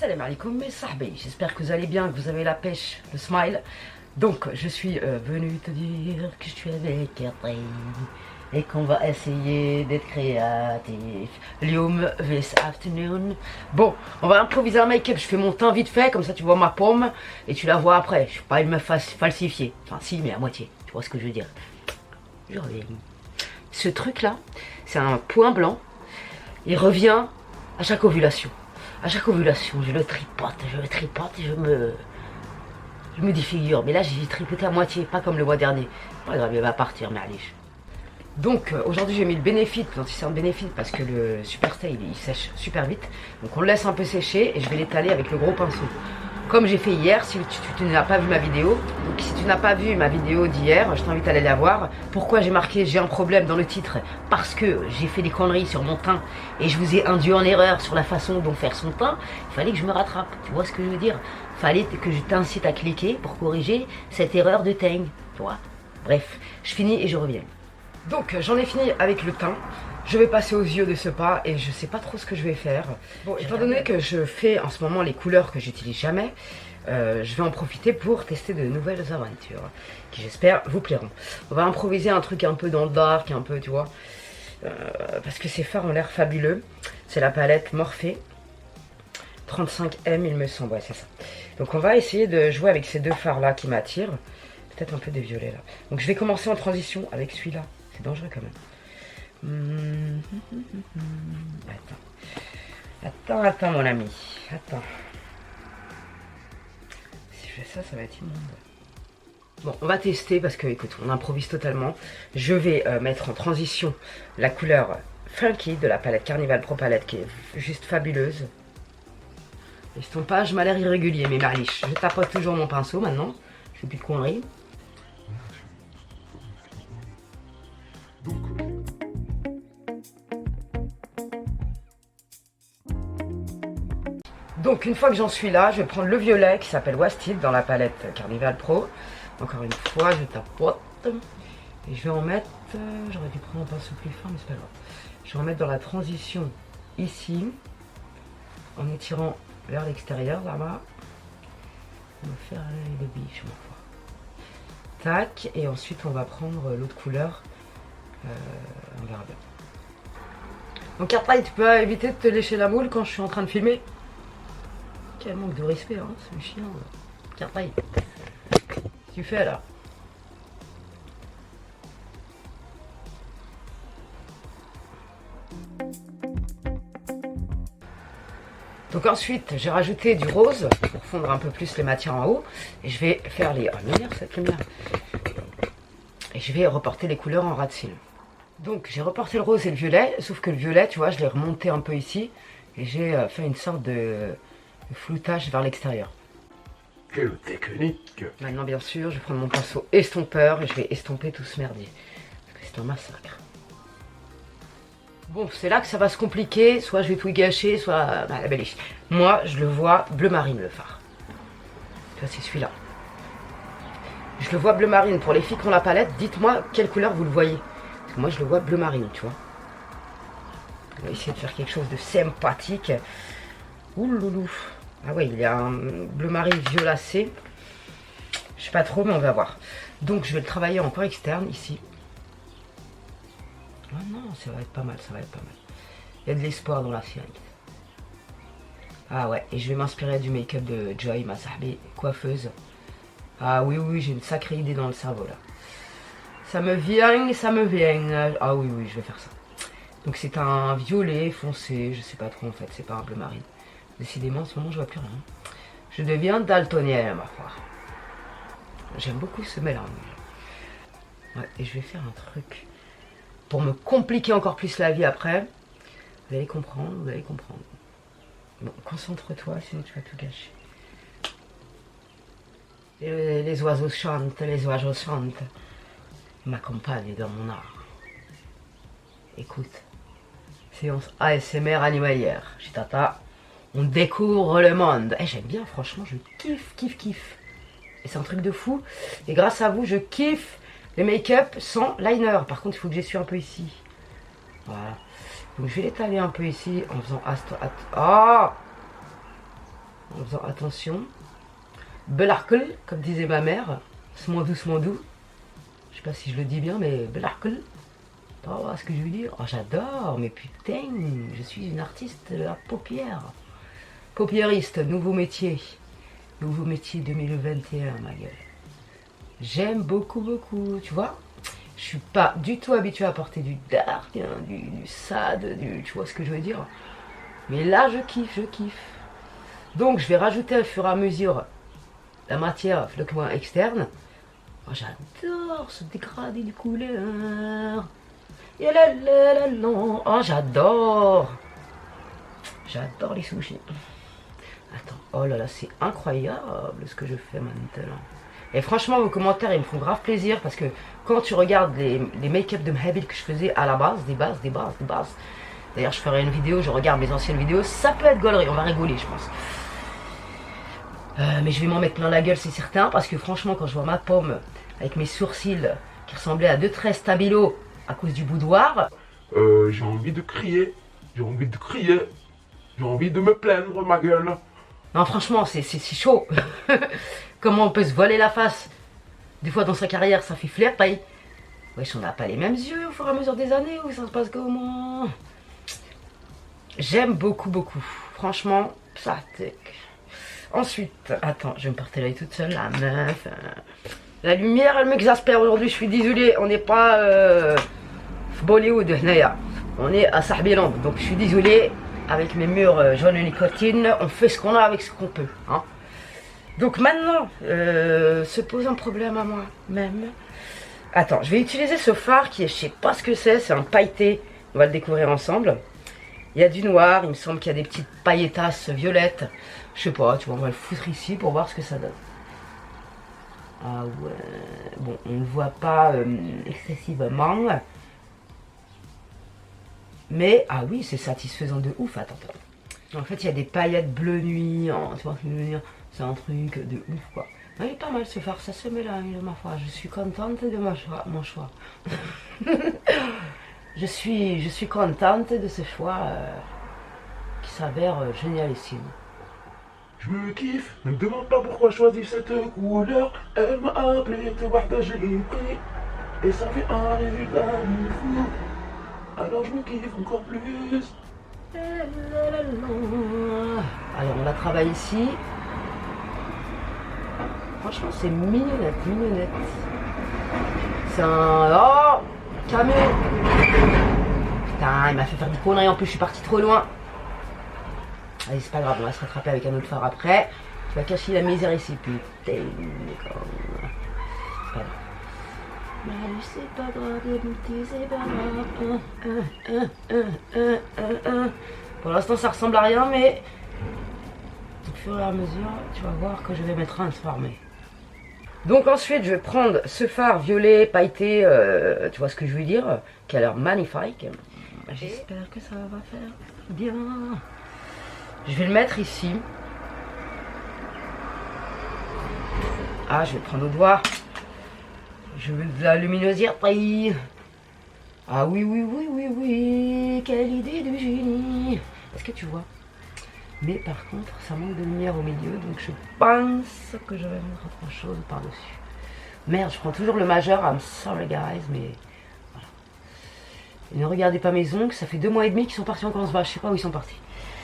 Salam alaikum mes sahbis, j'espère que vous allez bien, que vous avez la pêche, le smile. Donc je suis venu te dire que je suis avec Catherine et qu'on va essayer d'être créatif. L'youm this afternoon. Bon, on va improviser un make-up, je fais mon teint vite fait, comme ça tu vois ma paume et tu la vois après. Je suis pas une meuf falsifiée, enfin si mais à moitié, tu vois ce que je veux dire. Je reviens. Ce truc là, c'est un point blanc, il revient à chaque ovulation. À chaque ovulation, je le tripote et je me défigure. Mais là, j'ai tripoté à moitié, pas comme le mois dernier. Pas grave, il va partir, mais allez. Donc, aujourd'hui, j'ai mis le Benefit, l'anti-cerne Benefit, parce que le Super Stay, il sèche super vite. Donc, on le laisse un peu sécher et je vais l'étaler avec le gros pinceau. Comme j'ai fait hier, si tu n'as pas vu ma vidéo, donc si tu n'as pas vu ma vidéo d'hier, je t'invite à aller la voir. Pourquoi j'ai marqué j'ai un problème dans le titre? Parce que j'ai fait des conneries sur mon teint et je vous ai induit en erreur sur la façon dont faire son teint. Il fallait que je me rattrape, tu vois ce que je veux dire? Il fallait que je t'incite à cliquer pour corriger cette erreur de teint, tu vois? Bref, je finis et je reviens. Donc j'en ai fini avec le teint. Je vais passer aux yeux de ce pas et je sais pas trop ce que je vais faire. Bon, étant donné que je fais en ce moment les couleurs que j'utilise jamais, je vais en profiter pour tester de nouvelles aventures qui j'espère vous plairont. On va improviser un truc un peu dans le dark, un peu tu vois, parce que ces fards ont l'air fabuleux. C'est la palette Morphe 35M il me semble, ouais c'est ça. Donc on va essayer de jouer avec ces deux fards là qui m'attirent. Peut-être un peu des violets là. Donc je vais commencer en transition avec celui-là. C'est dangereux quand même. Attends mon ami, attends. Si je fais ça, ça va être immonde. Bon, on va tester parce que, écoute, on improvise totalement. Je vais mettre en transition la couleur Funky de la palette Carnival Pro Palette qui est juste fabuleuse. L'estompage m'a l'air irrégulier, mais Marliche, je tapote toujours mon pinceau maintenant. Je fais plus de conneries. Donc une fois que j'en suis là, je vais prendre le violet qui s'appelle Wasted dans la palette Carnival Pro. Encore une fois, je tapote. Et je vais en mettre... J'aurais dû prendre un pinceau plus fin, mais c'est pas grave. Je vais en mettre dans la transition ici. En étirant vers l'extérieur, là-bas. On va faire l'œil de biche, ma foi. Tac. Et ensuite, on va prendre l'autre couleur. On verra bien. Donc après, tu peux éviter de te lécher la moule quand je suis en train de filmer. Quel manque de respect, hein, ce chien. Carpaille. Qu'est-ce que tu fais là? Donc ensuite, j'ai rajouté du rose pour fondre un peu plus les matières en haut. Et je vais faire les... Oh, lumière, cette lumière. Et je vais reporter les couleurs en ras de cils. Donc j'ai reporté le rose et le violet, sauf que le violet, tu vois, je l'ai remonté un peu ici. Et j'ai fait une sorte de floutage vers l'extérieur. Quelle technique! Maintenant, bien sûr, je vais prendre mon pinceau estompeur et je vais estomper tout ce merdier. Parce que c'est un massacre. Bon, c'est là que ça va se compliquer. Soit je vais tout gâcher, soit... Bah, la beliche. Moi, je le vois bleu marine, le phare. Tu vois, c'est celui-là. Je le vois bleu marine. Pour les filles qui ont la palette, dites-moi quelle couleur vous le voyez. Parce que moi, je le vois bleu marine, tu vois. On va essayer de faire quelque chose de sympathique. Ouh loulou. Ah ouais, il y a un bleu marine violacé. Je sais pas trop, mais on va voir. Donc je vais le travailler encore externe ici. Oh non, ça va être pas mal, ça va être pas mal. Il y a de l'espoir dans la série. Ah ouais, et je vais m'inspirer du make-up de Joy, ma sahbi, coiffeuse. Ah oui, oui, j'ai une sacrée idée dans le cerveau là. Ça me vient, ça me vient. Ah oui, oui, je vais faire ça. Donc c'est un violet foncé, je sais pas trop en fait, c'est pas un bleu marine. Décidément, en ce moment, je vois plus rien. Je deviens daltonien, ma foi. J'aime beaucoup ce mélange. Ouais, et je vais faire un truc pour me compliquer encore plus la vie après. Vous allez comprendre, vous allez comprendre. Bon, concentre-toi, sinon tu vas tout gâcher. Et les oiseaux chantent, les oiseaux chantent. Ils m'accompagnent dans mon art. Écoute, séance ASMR animalière. Chitata. On découvre le monde. Eh, j'aime bien, franchement, je kiffe. Et c'est un truc de fou. Et grâce à vous, je kiffe les make-up sans liner. Par contre, il faut que j'essuie un peu ici. Voilà. Donc, je vais l'étaler un peu ici en faisant... Oh! en faisant attention. Belarkel, comme disait ma mère, smandou smandou. Je sais pas si je le dis bien, mais Belarkel. Oh, ce que je veux dire. Oh, j'adore, mais putain, je suis une artiste de la paupière. Paupiériste, nouveau métier. Nouveau métier 2021, ma gueule. J'aime beaucoup, beaucoup, tu vois. Je suis pas du tout habituée à porter du dark, hein, du sad, tu vois ce que je veux dire. Mais là, je kiffe, je kiffe. Donc, je vais rajouter au fur et à mesure la matière, le coin externe. Oh, j'adore ce dégradé de couleur. Oh, j'adore. J'adore les sushis. Attends, oh là là, c'est incroyable ce que je fais maintenant. Et franchement, vos commentaires, ils me font grave plaisir parce que quand tu regardes les make-up de Mahabil que je faisais à la base, des bases. D'ailleurs, je ferai une vidéo, je regarde mes anciennes vidéos. Ça peut être gaulerie, on va rigoler, je pense. Mais je vais m'en mettre plein la gueule, c'est certain, parce que franchement, quand je vois ma pomme avec mes sourcils qui ressemblaient à deux traits stabilo à cause du boudoir. J'ai envie de crier. J'ai envie de crier. J'ai envie de me plaindre, ma gueule. Non, franchement, c'est chaud. Comment on peut se voiler la face? Des fois, dans sa carrière, ça fait flair, pareil. Wesh, on n'a pas les mêmes yeux au fur et à mesure des années, ou ça se passe comment? J'aime beaucoup, beaucoup. Franchement, ça, ensuite, attends, je vais me porter l'œil toute seule, la meuf. La lumière, elle m'exaspère aujourd'hui, je suis désolée. On n'est pas Bollywood, on est à Sahbiland, donc je suis désolée. Avec mes murs jaunes nicotine, on fait ce qu'on a avec ce qu'on peut. Hein. Donc maintenant, se pose un problème à moi-même. Attends, je vais utiliser ce fard qui est, je sais pas ce que c'est un pailleté. On va le découvrir ensemble. Il y a du noir, il me semble qu'il y a des petites pailletasses violettes. Je sais pas, tu vois, on va le foutre ici pour voir ce que ça donne. Ah ouais, bon, on ne voit pas excessivement. Mais, ah oui, c'est satisfaisant de ouf, attends. En fait, il y a des paillettes bleu nuit, hein, tu vois ce que je veux dire? C'est un truc de ouf, quoi. Il est pas mal ce phare, ça se mélange, ma foi. Je suis contente de mon choix. je suis contente de ce choix qui s'avère génialissime. Je me kiffe, ne me demande pas pourquoi choisir cette couleur. Elle m'a appelé, te voir, je l'ai pris. Et ça fait un résultat de fou. Alors je me kiffe encore plus. Alors on la travaille ici. Franchement c'est mignonnette, mignonnette. C'est un... Oh Camille. Putain, il m'a fait faire des conneries, en plus je suis partie trop loin. Allez, c'est pas grave, on va se rattraper avec un autre phare après. Tu vas cacher la misère ici, putain. C'est pas grave. C'est pas grave, c'est pas grave. Pour l'instant, ça ressemble à rien, mais au fur et à mesure, tu vas voir que je vais me transformer. Donc ensuite, je vais prendre ce phare violet pailleté, tu vois ce que je veux dire, qui a l'air magnifique. J'espère que ça va faire bien. Je vais le mettre ici. Ah, je vais le prendre au doigt. Je veux de la luminosité. Ah oui, oui, oui, oui, oui. Quelle idée de génie. Est-ce que tu vois? Mais par contre, ça manque de lumière au milieu. Donc je pense que je vais mettre autre chose par-dessus. Merde, je prends toujours le majeur. I'm sorry guys, mais voilà. Et ne regardez pas mes ongles. Ça fait 2 mois et demi qu'ils sont partis en vacances. Je sais pas où ils sont partis.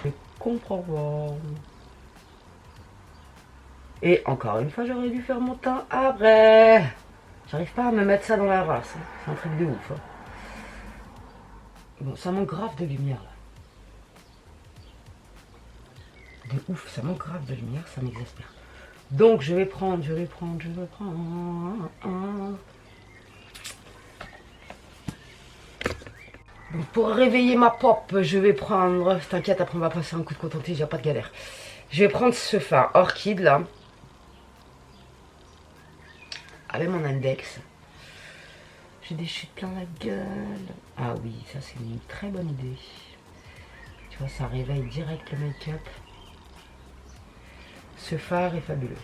Je comprends pas. Et encore une fois, j'aurais dû faire mon teint après. J'arrive pas à me mettre ça dans la race. Hein. C'est un truc de ouf. Hein. Bon, ça manque grave de lumière là. De ouf, ça manque grave de lumière, ça m'exaspère. Donc je vais prendre. Donc pour réveiller ma pop, je vais prendre. T'inquiète, après on va passer un coup de coton-tige, il n'y a pas de galère. Je vais prendre ce phare orchide là. Avec mon index. J'ai des chutes plein la gueule. Ah oui, ça c'est une très bonne idée. Tu vois, ça réveille direct le make-up. Ce phare est fabuleux.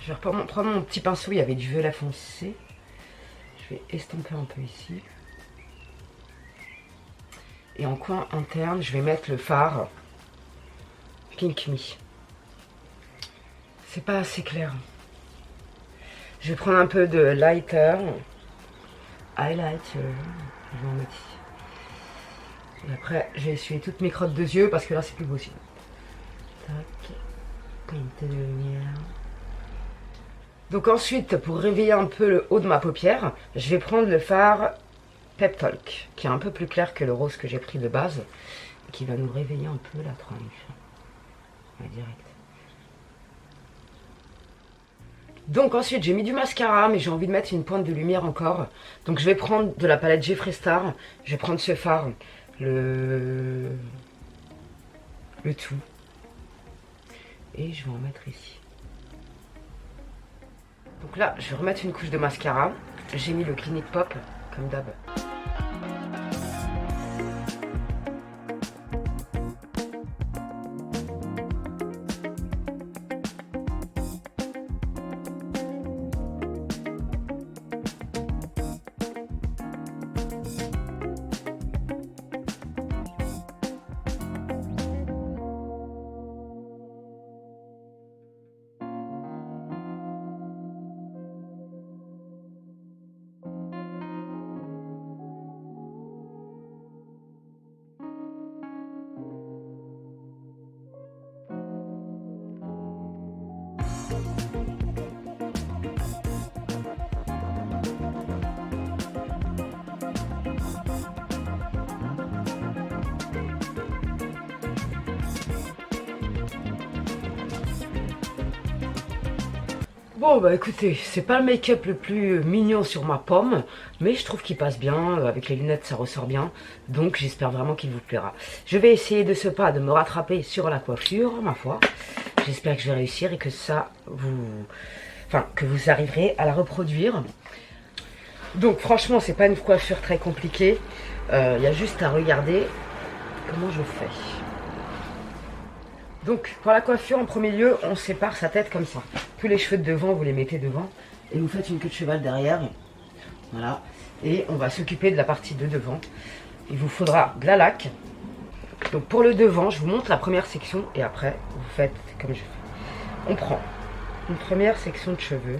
Je vais prendre mon petit pinceau, il y avait du violet foncé. Je vais estomper un peu ici. Et en coin interne, je vais mettre le phare Pink Me. C'est pas assez clair. Je vais prendre un peu de lighter. Highlighter. Je vais en mettre ici. Et après, je vais essuyer toutes mes crottes de yeux parce que là, c'est plus possible. Tac. Quantité de lumière. Donc ensuite, pour réveiller un peu le haut de ma paupière, je vais prendre le fard Pep Talk, qui est un peu plus clair que le rose que j'ai pris de base, et qui va nous réveiller un peu la tronche. Ouais, direct. Donc ensuite, j'ai mis du mascara, mais j'ai envie de mettre une pointe de lumière encore. Donc je vais prendre de la palette Jeffree Star. Je vais prendre ce fard, le tout. Et je vais en mettre ici. Donc là, je vais remettre une couche de mascara. J'ai mis le Clinique Pop, comme d'hab. Bon bah écoutez, c'est pas le make-up le plus mignon sur ma pomme, mais je trouve qu'il passe bien, avec les lunettes ça ressort bien, donc j'espère vraiment qu'il vous plaira. Je vais essayer de ce pas de me rattraper sur la coiffure, ma foi. J'espère que je vais réussir et que ça vous... Enfin, que vous arriverez à la reproduire. Donc franchement, c'est pas une coiffure très compliquée, il y a juste à regarder comment je fais. Donc pour la coiffure, en premier lieu, on sépare sa tête comme ça. Tous les cheveux de devant, vous les mettez devant et vous faites une queue de cheval derrière. Voilà. Et on va s'occuper de la partie de devant. Il vous faudra de la laque. Donc pour le devant, je vous montre la première section et après, vous faites comme je fais. On prend une première section de cheveux.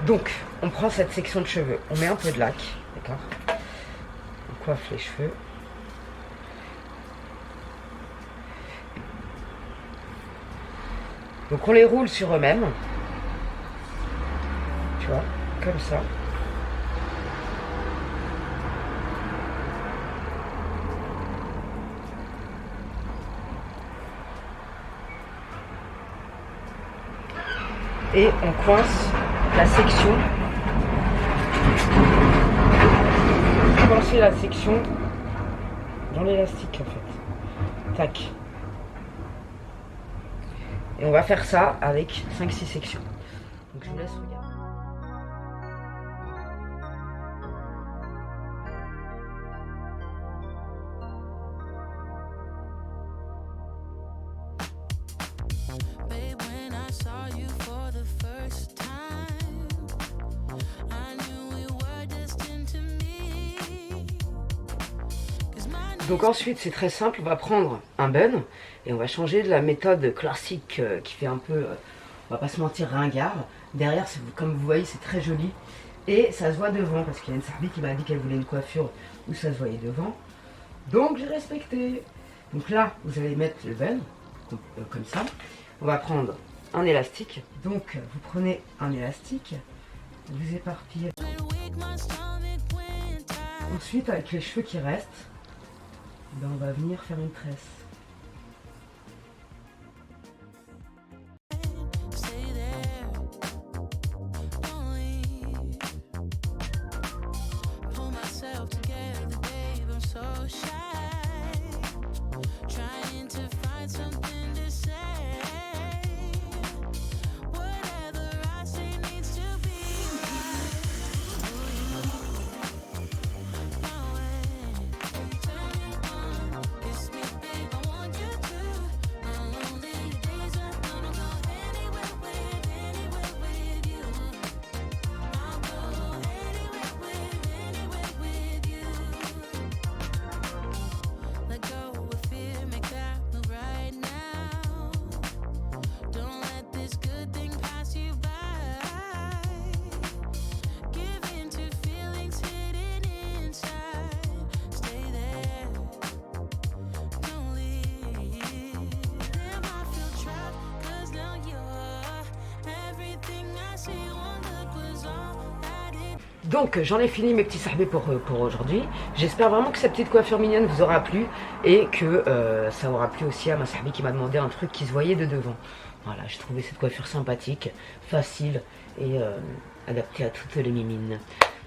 Donc, on prend cette section de cheveux, on met un peu de laque, d'accord? On coiffe les cheveux. Donc on les roule sur eux-mêmes. Tu vois, comme ça. Et on coince la section. Coincer la section dans l'élastique en fait. Tac. Et on va faire ça avec 5-6 sections. Donc je vous laisse regarder. Donc ensuite c'est très simple, on va prendre un bun et on va changer de la méthode classique qui fait un peu, on va pas se mentir, ringard. Derrière, comme vous voyez, c'est très joli et ça se voit devant parce qu'il y a une Sarbi qui m'a dit qu'elle voulait une coiffure où ça se voyait devant. Donc j'ai respecté. Donc là, vous allez mettre le bun comme ça. On va prendre un élastique. Donc vous prenez un élastique, vous éparpillez. Ensuite, avec les cheveux qui restent, ben on va venir faire une tresse. Donc j'en ai fini mes petits sahbés pour aujourd'hui. J'espère vraiment que cette petite coiffure mignonne vous aura plu et que ça aura plu aussi à ma sahbi qui m'a demandé un truc qui se voyait de devant. Voilà, j'ai trouvé cette coiffure sympathique, facile et adaptée à toutes les mimines.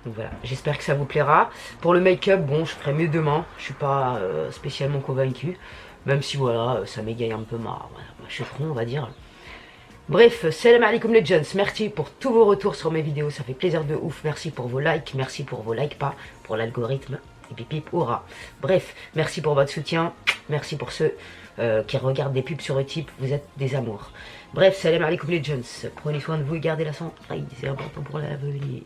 Donc voilà, j'espère que ça vous plaira. Pour le make-up, bon, je ferai mieux demain. Je suis pas spécialement convaincu, même si voilà, ça m'égaye un peu ma chevron, on va dire. Bref, salam alaikum les gens, merci pour tous vos retours sur mes vidéos, ça fait plaisir de ouf, merci pour vos likes, pas pour l'algorithme, et pipip, hurrah. Bref, merci pour votre soutien, merci pour ceux qui regardent des pubs sur Utip, vous êtes des amours. Bref, salam alaikum les gens, prenez soin de vous et gardez la santé, c'est important pour l'avenir.